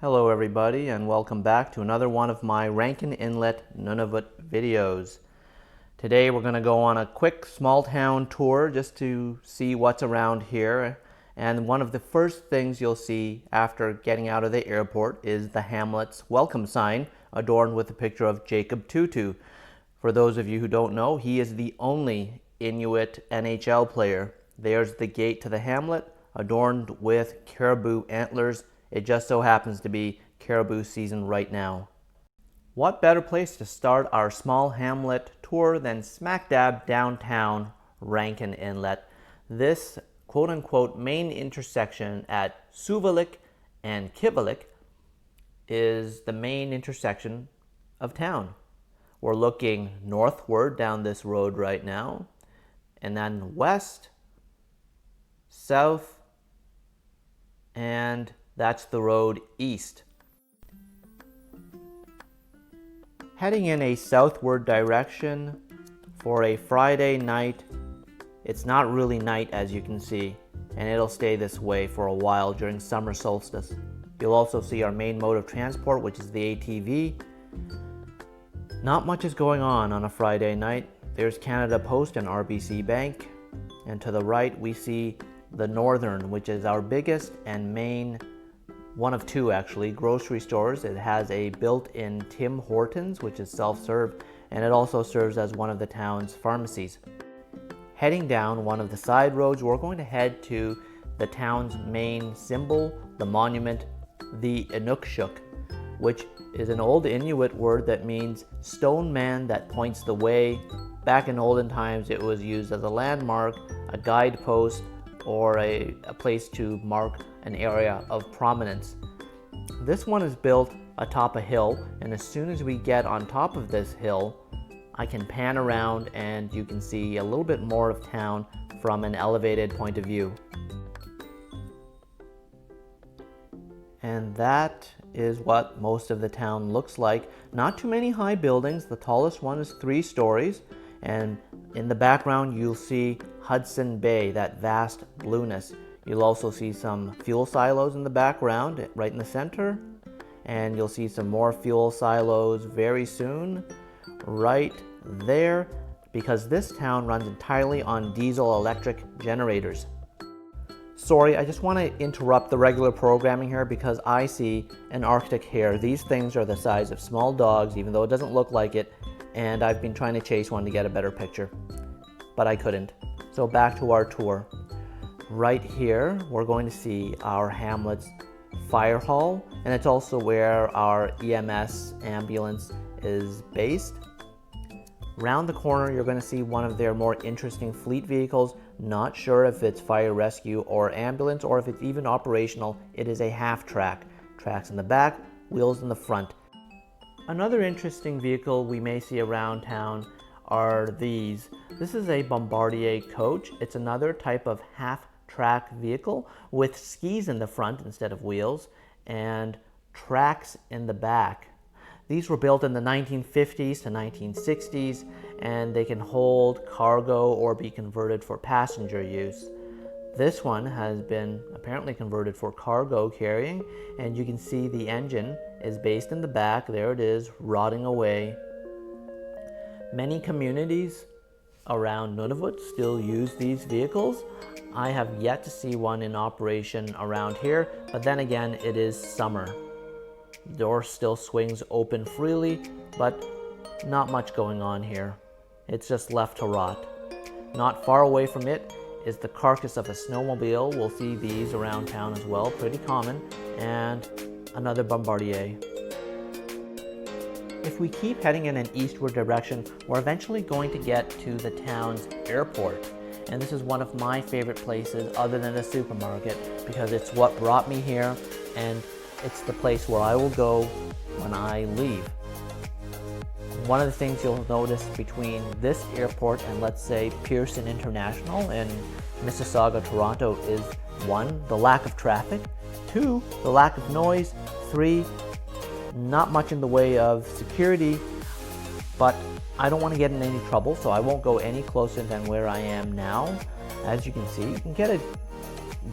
Hello everybody and welcome back to another one of my Rankin Inlet Nunavut videos. Today we're going to go on a quick small town tour just to see what's around here, and one of the first things you'll see after getting out of the airport is the hamlet's welcome sign adorned with a picture of Jacob Tutu. For those of you who don't know, he is the only Inuit NHL player. There's the gate to the hamlet adorned with caribou antlers. It just so happens to be caribou season right now. What better place to start our small hamlet tour than smack dab downtown Rankin Inlet? This quote-unquote main intersection at Suvarctic and Kivalliq is the main intersection of town. We're looking northward down this road right now, and then west, south, and that's the road east. Heading in a southward direction for a Friday night. It's not really night, as you can see, and it'll stay this way for a while during summer solstice. You'll also see our main mode of transport, which is the ATV. Not much is going on a Friday night. There's Canada Post and RBC Bank, and to the right we see the Northern, which is our biggest and main, one of two actually, grocery stores. It has a built-in Tim Hortons, which is self-serve, and it also serves as one of the town's pharmacies. Heading down one of the side roads, we're going to head to the town's main symbol, the monument, the Inukshuk, which is an old Inuit word that means stone man that points the way. Back in olden times, it was used as a landmark, a guidepost, or a place to mark an area of prominence. This one is built atop a hill, and as soon as we get on top of this hill, I can pan around and you can see a little bit more of town from an elevated point of view. And that is what most of the town looks like. Not too many high buildings. The tallest one is 3 stories, and in the background you'll see Hudson Bay, that vast blueness. You'll also see some fuel silos in the background, right in the center, and you'll see some more fuel silos very soon, right there, because this town runs entirely on diesel-electric generators. Sorry, I just want to interrupt the regular programming here because I see an Arctic hare. These things are the size of small dogs, even though it doesn't look like it, and I've been trying to chase one to get a better picture, but I couldn't. So back to our tour. Right here, we're going to see our hamlet's fire hall, and it's also where our EMS ambulance is based. Round the corner, you're going to see one of their more interesting fleet vehicles. Not sure if it's fire rescue or ambulance, or if it's even operational. It is a half-track. Tracks in the back, wheels in the front. Another interesting vehicle we may see around town are these. This is a Bombardier coach. It's another type of half-track vehicle with skis in the front instead of wheels and tracks in the back. These were built in the 1950s to 1960s, and they can hold cargo or be converted for passenger use. This one has been apparently converted for cargo carrying, and you can see the engine is based in the back. There it is, rotting away. Many communities around Nunavut still use these vehicles. I have yet to see one in operation around here, but then again, it is summer. The door still swings open freely, but not much going on here. It's just left to rot. Not far away from it is the carcass of a snowmobile. We'll see these around town as well, pretty common, and another Bombardier. If we keep heading in an eastward direction, we're eventually going to get to the town's airport. And this is one of my favorite places other than a supermarket, because it's what brought me here, and it's the place where I will go when I leave. One of the things you'll notice between this airport and, let's say, Pearson International in Mississauga, Toronto is 1, the lack of traffic, 2, the lack of noise, 3, not much in the way of security, but I don't want to get in any trouble, so I won't go any closer than where I am now. As you can see, you can get a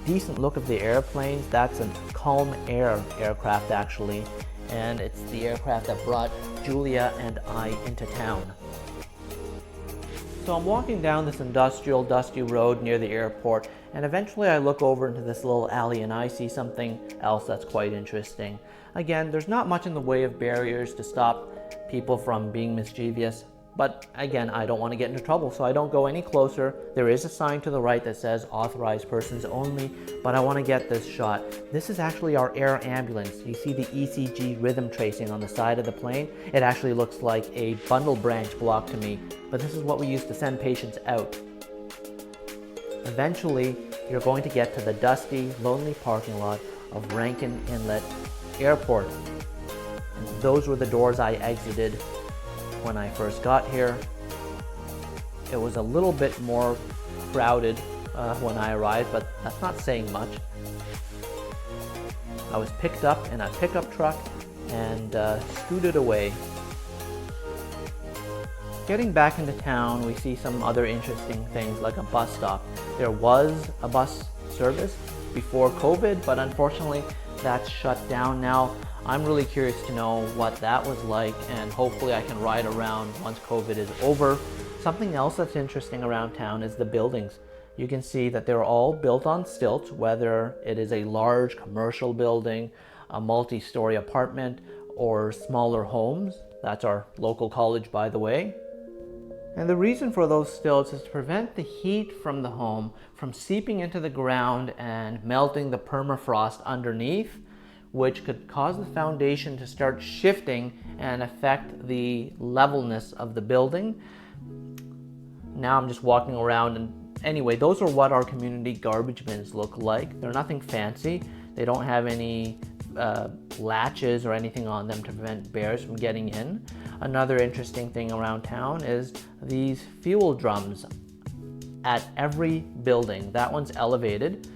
decent look of the airplanes. That's a Calm Air aircraft actually, and it's the aircraft that brought Julia and I into town. So I'm walking down this industrial, dusty road near the airport, and eventually I look over into this little alley and I see something else that's quite interesting. Again, there's not much in the way of barriers to stop people from being mischievous, but again, I don't want to get into trouble, so I don't go any closer. There is a sign to the right that says authorized persons only, but I want to get this shot. This is actually our air ambulance. You see the ECG rhythm tracing on the side of the plane? It actually looks like a bundle branch block to me, but this is what we use to send patients out. Eventually, you're going to get to the dusty, lonely parking lot of Rankin Inlet Airport. And those were the doors I exited when I first got here. It was a little bit more crowded when I arrived, but that's not saying much. I was picked up in a pickup truck and scooted away. Getting back into town, we see some other interesting things like a bus stop. There was a bus service before COVID, but unfortunately that's shut down now. I'm really curious to know what that was like, and hopefully I can ride around once COVID is over. Something else that's interesting around town is the buildings. You can see that they're all built on stilts, whether it is a large commercial building, a multi-story apartment, or smaller homes. That's our local college, by the way. And the reason for those stilts is to prevent the heat from the home from seeping into the ground and melting the permafrost underneath, which could cause the foundation to start shifting and affect the levelness of the building. Now I'm just walking around, and anyway, those are what our community garbage bins look like. They're nothing fancy. They don't have any latches or anything on them to prevent bears from getting in. Another interesting thing around town is these fuel drums at every building. That one's elevated,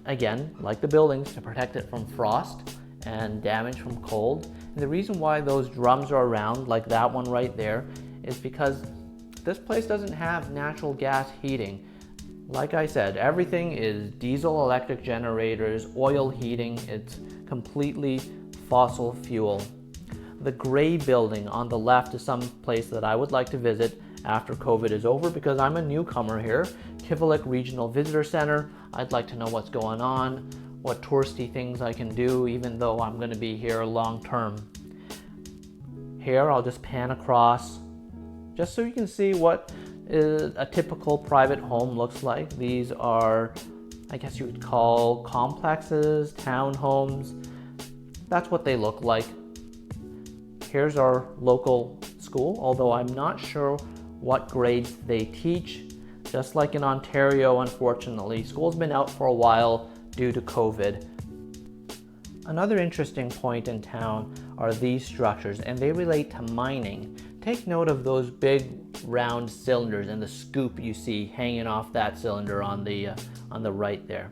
again, like the buildings, to protect it from frost and damage from cold. And the reason why those drums are around, like that one right there, is because this place doesn't have natural gas heating. Like I said, everything is diesel electric generators, oil heating. It's completely fossil fuel. The gray building on the left is some place that I would like to visit after COVID is over, because I'm a newcomer here. Kivalliq Regional Visitor Center. I'd like to know what's going on, what touristy things I can do, even though I'm going to be here long term. Here I'll just pan across just so you can see what a typical private home looks like. These are, I guess you would call complexes, townhomes. That's what they look like. Here's our local school, although I'm not sure what grades they teach. Just like in Ontario, unfortunately, school's been out for a while due to COVID. Another interesting point in town are these structures, and they relate to mining. Take note of those big round cylinders and the scoop you see hanging off that cylinder on the right there.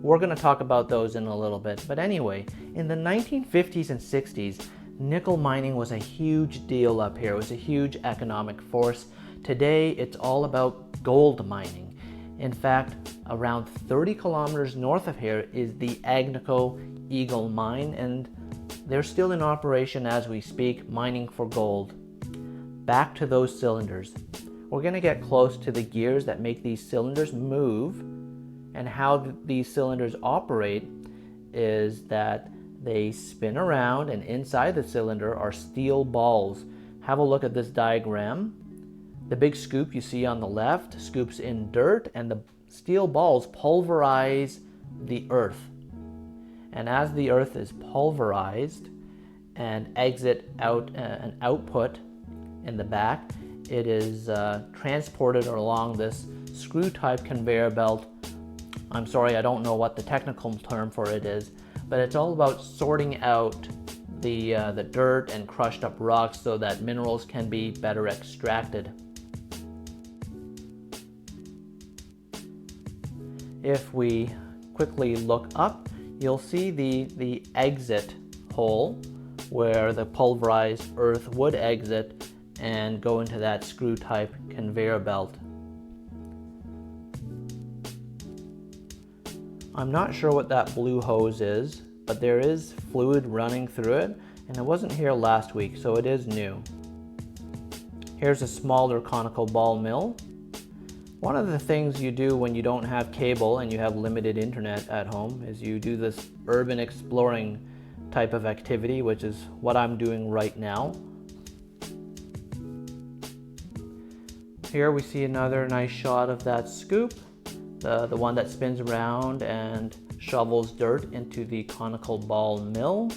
We're going to talk about those in a little bit, but anyway, in the 1950s and 60s, nickel mining was a huge deal up here. It was a huge economic force. Today, it's all about gold mining. In fact, around 30 kilometers north of here is the Agnico Eagle mine, and they're still in operation as we speak, mining for gold. Back to those cylinders. We're going to get close to the gears that make these cylinders move, and how these cylinders operate is that they spin around, and inside the cylinder are steel balls. Have a look at this diagram. The big scoop you see on the left scoops in dirt, and the steel balls pulverize the earth. And as the earth is pulverized and exit out an output in the back, it is transported along this screw-type conveyor belt. I'm sorry, I don't know what the technical term for it is, but it's all about sorting out the dirt and crushed up rocks so that minerals can be better extracted. If we quickly look up, you'll see the exit hole where the pulverized earth would exit and go into that screw-type conveyor belt. I'm not sure what that blue hose is, but there is fluid running through it, and it wasn't here last week, so it is new. Here's a smaller conical ball mill. One of the things you do when you don't have cable and you have limited internet at home is you do this urban exploring type of activity, which is what I'm doing right now. Here we see another nice shot of that scoop, the one that spins around and shovels dirt into the conical ball mill.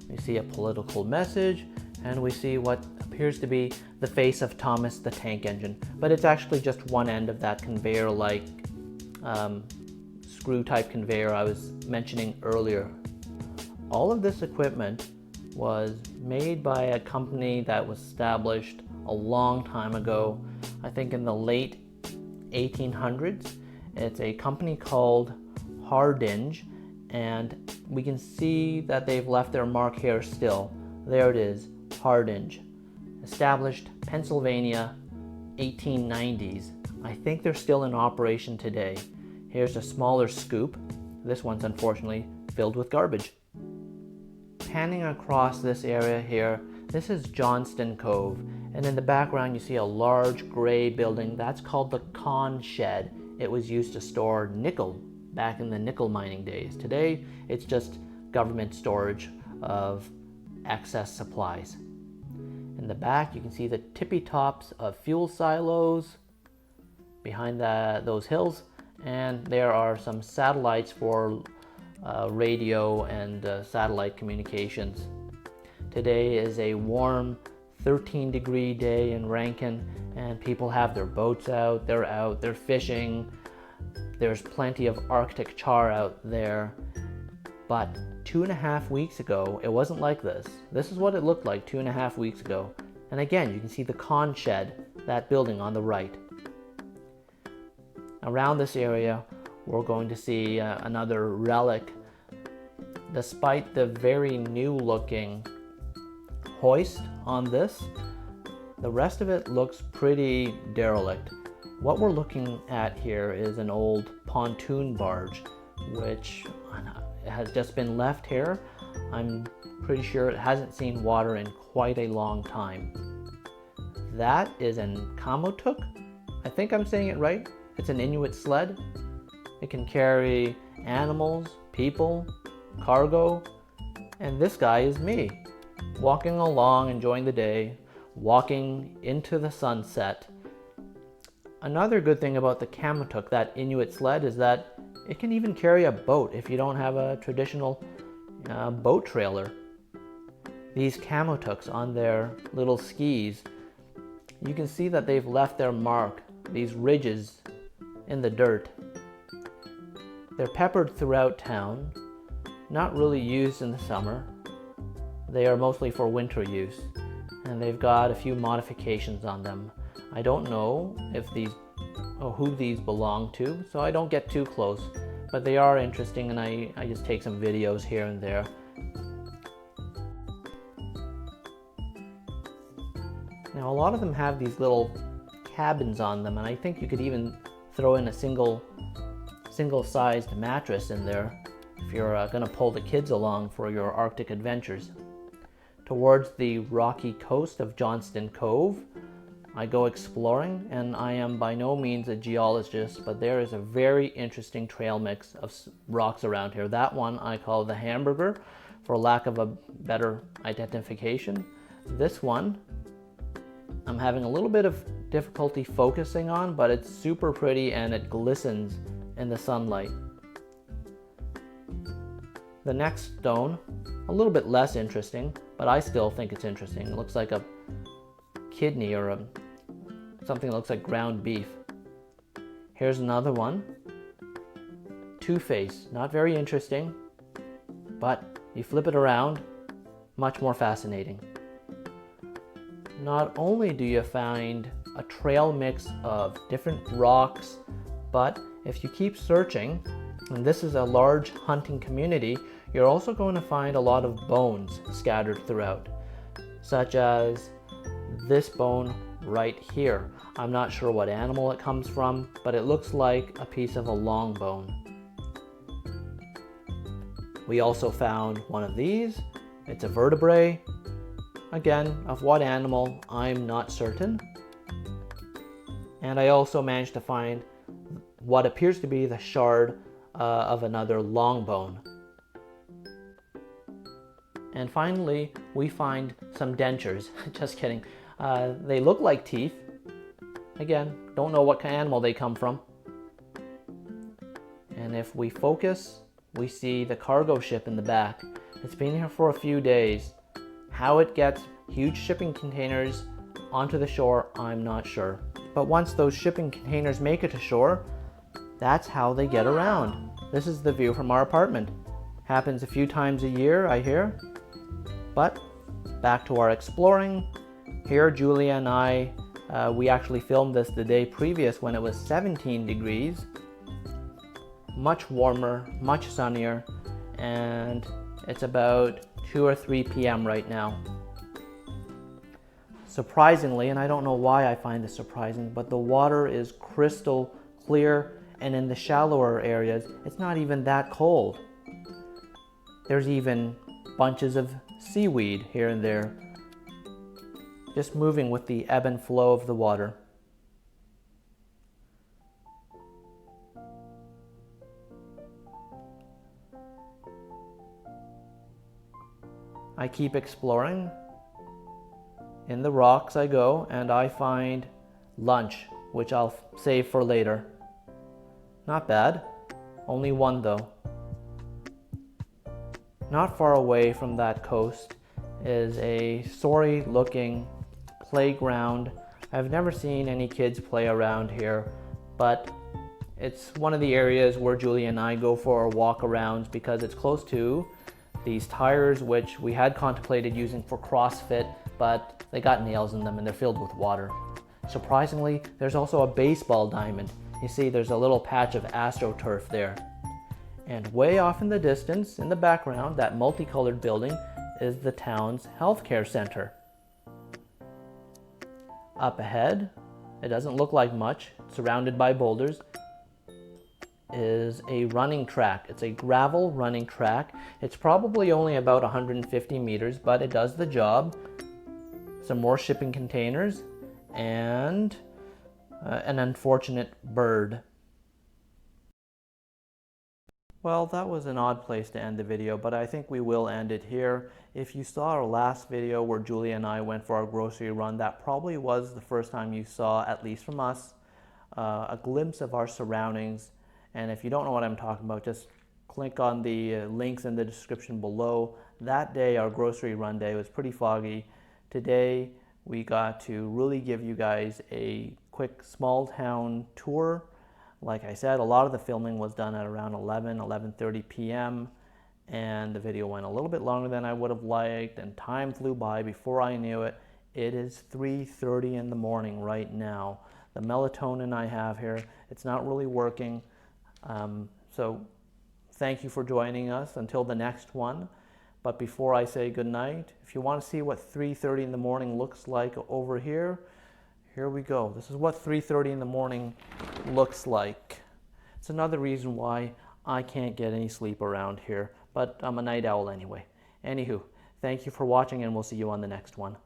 We see a political message, and we see what appears to be the face of Thomas the Tank Engine, but it's actually just one end of that conveyor-like screw-type conveyor I was mentioning earlier. All of this equipment was made by a company that was established a long time ago, I think in the late 1800s. It's a company called Hardinge, and we can see that they've left their mark here still. There it is, Hardinge. Established Pennsylvania, 1890s. I think they're still in operation today. Here's a smaller scoop. This one's unfortunately filled with garbage. Panning across this area here, this is Johnston Cove, and in the background you see a large gray building. That's called the Con Shed. It was used to store nickel back in the nickel mining days. Today it's just government storage of excess supplies. In the back you can see the tippy tops of fuel silos behind those hills, and there are some satellites for radio and satellite communications. Today is a warm 13-degree day in Rankin, and people have their boats out, they're fishing. There's plenty of Arctic char out there. But 2.5 weeks ago, it wasn't like this. This is what it looked like 2.5 weeks ago. And again, you can see the Con Shed, that building on the right. Around this area, we're going to see another relic. Despite the very new looking hoist on this, the rest of it looks pretty derelict. What we're looking at here is an old pontoon barge, which has just been left here. I'm pretty sure it hasn't seen water in quite a long time. That is an Kamotuk. I think I'm saying it right. It's an Inuit sled. It can carry animals, people, cargo, and this guy is me, walking along, enjoying the day, walking into the sunset. Another good thing about the Kamotuk, that Inuit sled, is that it can even carry a boat if you don't have a traditional boat trailer. These Kamotuks on their little skis, you can see that they've left their mark, these ridges in the dirt. They're peppered throughout town, not really used in the summer. They are mostly for winter use, and they've got a few modifications on them. I don't know if who these belong to, so I don't get too close, but they are interesting, and I just take some videos here and there. Now, a lot of them have these little cabins on them, and I think you could even throw in a single-sized mattress in there if you're going to pull the kids along for your Arctic adventures. Towards the rocky coast of Johnston Cove, I go exploring, and I am by no means a geologist, but there is a very interesting trail mix of rocks around here. That one I call the Hamburger, for lack of a better identification. This one I'm having a little bit of difficulty focusing on, but it's super pretty and it glistens in the sunlight. The next stone, a little bit less interesting, but I still think it's interesting. It looks like a kidney or something that looks like ground beef. Here's another one. Two-face, not very interesting, but you flip it around, much more fascinating. Not only do you find a trail mix of different rocks, but if you keep searching, and this is a large hunting community, you're also going to find a lot of bones scattered throughout, such as this bone right here. I'm not sure what animal it comes from, but it looks like a piece of a long bone. We also found one of these. It's a vertebrae. Again, of what animal, I'm not certain. And I also managed to find what appears to be the shard of another long bone. And finally, we find some dentures. Just kidding. They look like teeth. Again, don't know what kind of animal they come from. And if we focus, we see the cargo ship in the back. It's been here for a few days. How it gets huge shipping containers onto the shore, I'm not sure. But once those shipping containers make it to shore, that's how they get around. This is the view from our apartment. Happens a few times a year, I hear. But back to our exploring. Here, Julia and I, we actually filmed this the day previous when it was 17 degrees. Much warmer, much sunnier, and it's about 2 or 3 p.m. right now. Surprisingly, and I don't know why I find this surprising, but the water is crystal clear, and in the shallower areas, it's not even that cold. There's even bunches of seaweed here and there, just moving with the ebb and flow of the water. I keep exploring. In the rocks I go, and I find lunch, which I'll save for later. Not bad. Only one though. Not far away from that coast is a sorry looking playground. I've never seen any kids play around here, but it's one of the areas where Julie and I go for our walk-arounds because it's close to these tires, which we had contemplated using for CrossFit, but they got nails in them and they're filled with water. Surprisingly, there's also a baseball diamond. You see, there's a little patch of AstroTurf there. And way off in the distance, in the background, that multicolored building is the town's healthcare center. Up ahead, it doesn't look like much, surrounded by boulders, is a running track. It's a gravel running track. It's probably only about 150 meters, but it does the job. Some more shipping containers and an unfortunate bird. Well, that was an odd place to end the video, but I think we will end it here. If you saw our last video where Julie and I went for our grocery run, that probably was the first time you saw, at least from us, a glimpse of our surroundings. And if you don't know what I'm talking about, just click on the links in the description below. That day, our grocery run day, was pretty foggy. Today, we got to really give you guys a quick small town tour. Like I said, a lot of the filming was done at around 11:30 p.m. and the video went a little bit longer than I would have liked, and time flew by. Before I knew it, it is 3:30 in the morning right now. The melatonin I have here, it's not really working. So thank you for joining us until the next one. But before I say goodnight, if you want to see what 3:30 in the morning looks like over here, here we go. This is what 3:30 in the morning looks like. It's another reason why I can't get any sleep around here, but I'm a night owl anyway. Anywho, thank you for watching, and we'll see you on the next one.